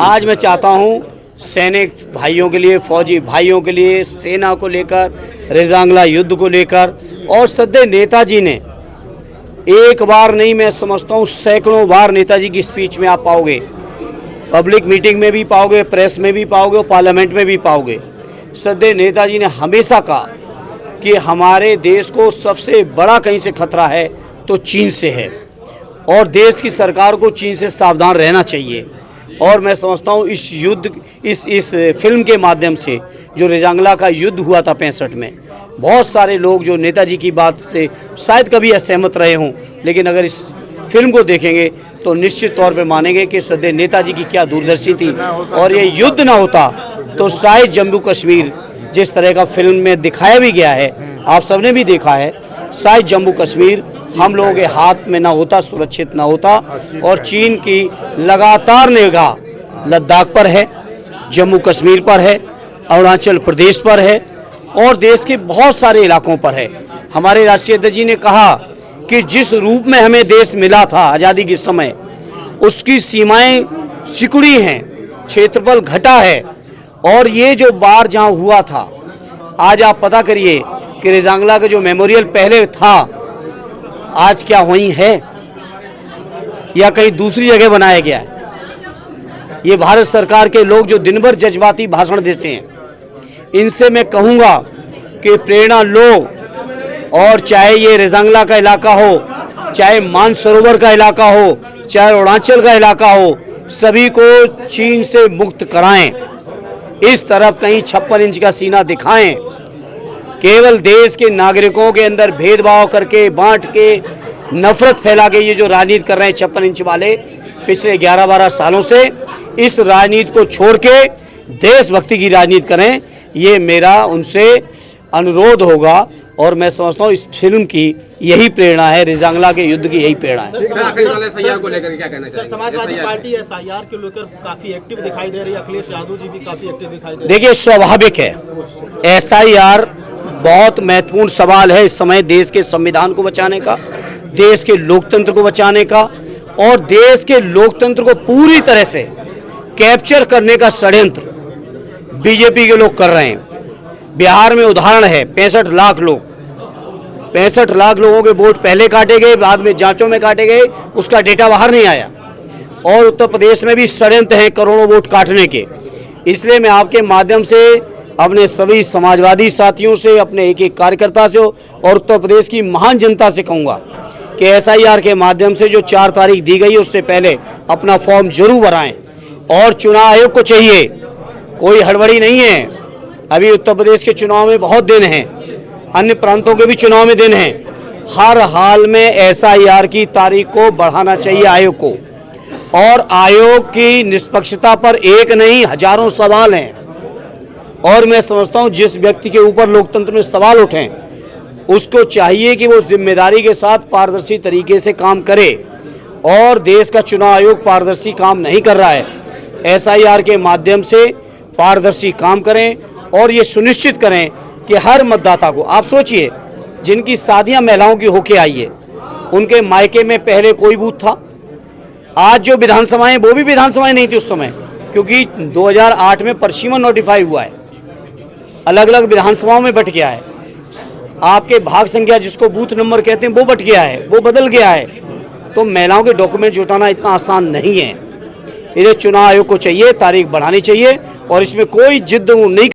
आज मैं चाहता हूं सैनिक भाइयों के लिए, फौजी भाइयों के लिए, सेना को लेकर, रेजांगला युद्ध को लेकर, और सदैव नेताजी ने एक बार नहीं, मैं समझता हूं सैकड़ों बार नेताजी की स्पीच में आप पाओगे, पब्लिक मीटिंग में भी पाओगे, प्रेस में भी पाओगे और पार्लियामेंट में भी पाओगे। सदैव नेताजी ने हमेशा कहा कि हमारे देश को सबसे बड़ा कहीं से खतरा है तो चीन से है, और देश की सरकार को चीन से सावधान रहना चाहिए। और मैं समझता हूँ इस युद्ध, इस फिल्म के माध्यम से जो रेजांगला का युद्ध हुआ था 65 में, बहुत सारे लोग जो नेताजी की बात से शायद कभी असहमत रहे हों, लेकिन अगर इस फिल्म को देखेंगे तो निश्चित तौर पे मानेंगे कि सदैव नेताजी की क्या दूरदर्शी थी। और ये युद्ध ना होता तो शायद जम्मू कश्मीर जिस तरह का फिल्म में दिखाया भी गया है, आप सबने भी देखा है, शायद जम्मू कश्मीर हम लोगों के हाथ में ना होता, सुरक्षित ना होता। और चीन की लगातार निगाह लद्दाख पर है, जम्मू कश्मीर पर है, अरुणाचल प्रदेश पर है और देश के बहुत सारे इलाकों पर है। हमारे राष्ट्रीय अध्यक्ष जी ने कहा कि जिस रूप में हमें देश मिला था आज़ादी के समय, उसकी सीमाएं सिकुड़ी हैं, क्षेत्रफल घटा है। और ये जो बार जहाँ हुआ था, आज आप पता करिए कि रेजांगला का जो मेमोरियल पहले था, आज क्या वहीं है या कहीं दूसरी जगह बनाया गया है। ये भारत सरकार के लोग जो दिन भर जज्बाती भाषण देते हैं, इनसे मैं कहूँगा कि प्रेरणा लो। और चाहे ये रेजांगला का इलाका हो, चाहे मानसरोवर का इलाका हो, चाहे अरुणाचल का इलाका हो, सभी को चीन से मुक्त कराएं। इस तरफ कहीं 56 इंच का सीना दिखाएं। केवल देश के नागरिकों के अंदर भेदभाव करके, बांट के, नफरत फैला के ये जो राजनीति कर रहे हैं 56 इंच वाले पिछले 11-12 सालों से, इस राजनीति को छोड़ के देशभक्ति की राजनीति करें। ये मेरा उनसे अनुरोध होगा। और मैं समझता हूँ इस फिल्म की यही प्रेरणा है, रेजांगला के युद्ध की यही प्रेरणा है। SIR को लेकर क्या कहना चाहिए? समाजवादी पार्टी SIR को लेकर काफी एक्टिव दिखाई दे रही है, अखिलेश यादव जी भी काफी एक्टिव दिखाई दे रहे हैं। देखिए, स्वाभाविक है, SIR बहुत महत्वपूर्ण सवाल है इस समय देश के संविधान को बचाने का, देश के लोकतंत्र को बचाने का, और देश के लोकतंत्र को पूरी तरह से कैप्चर करने का षड्यंत्र बीजेपी के लोग कर रहे हैं। बिहार में उदाहरण है, 65 लाख लोग, 65 लाख लोगों के वोट पहले काटे गए, बाद में जांचों में काटे गए, उसका डेटा बाहर नहीं आया। और उत्तर प्रदेश में भी षड्यंत्र है करोड़ों वोट काटने के। इसलिए मैं आपके माध्यम से अपने सभी समाजवादी साथियों से, अपने एक एक कार्यकर्ता से और उत्तर प्रदेश की महान जनता से कहूँगा कि SIR के माध्यम से जो 4 तारीख दी गई, उससे पहले अपना फॉर्म जरूर भराएं। और चुनाव आयोग को चाहिए, कोई हड़बड़ी नहीं है। अभी उत्तर प्रदेश के चुनाव में बहुत दिन हैं, अन्य प्रांतों के भी चुनाव में दिन हैं। हर हाल में SIR की तारीख को बढ़ाना चाहिए आयोग को। और आयोग की निष्पक्षता पर एक नहीं, हजारों सवाल हैं। और मैं समझता हूं जिस व्यक्ति के ऊपर लोकतंत्र में सवाल उठें, उसको चाहिए कि वो जिम्मेदारी के साथ पारदर्शी तरीके से काम करे। और देश का चुनाव आयोग पारदर्शी काम नहीं कर रहा है। SIR के माध्यम से पारदर्शी काम करें और ये सुनिश्चित करें कि हर मतदाता को, आप सोचिए जिनकी शादियां महिलाओं की होके आई है, उनके मायके में पहले कोई बूथ था। आज जो विधानसभाएं, वो भी विधानसभाएं नहीं थी उस समय, क्योंकि 2008 में परसीमन नोटिफाई हुआ है, अलग अलग विधानसभाओं में बट गया है। आपके भाग संख्या जिसको बूथ नंबर कहते हैं वो बट गया है, वो बदल गया है। तो महिलाओं के डॉक्यूमेंट जुटाना इतना आसान नहीं है। इसे चुनाव आयोग को चाहिए, तारीख बढ़ानी चाहिए और इसमें कोई जिद नहीं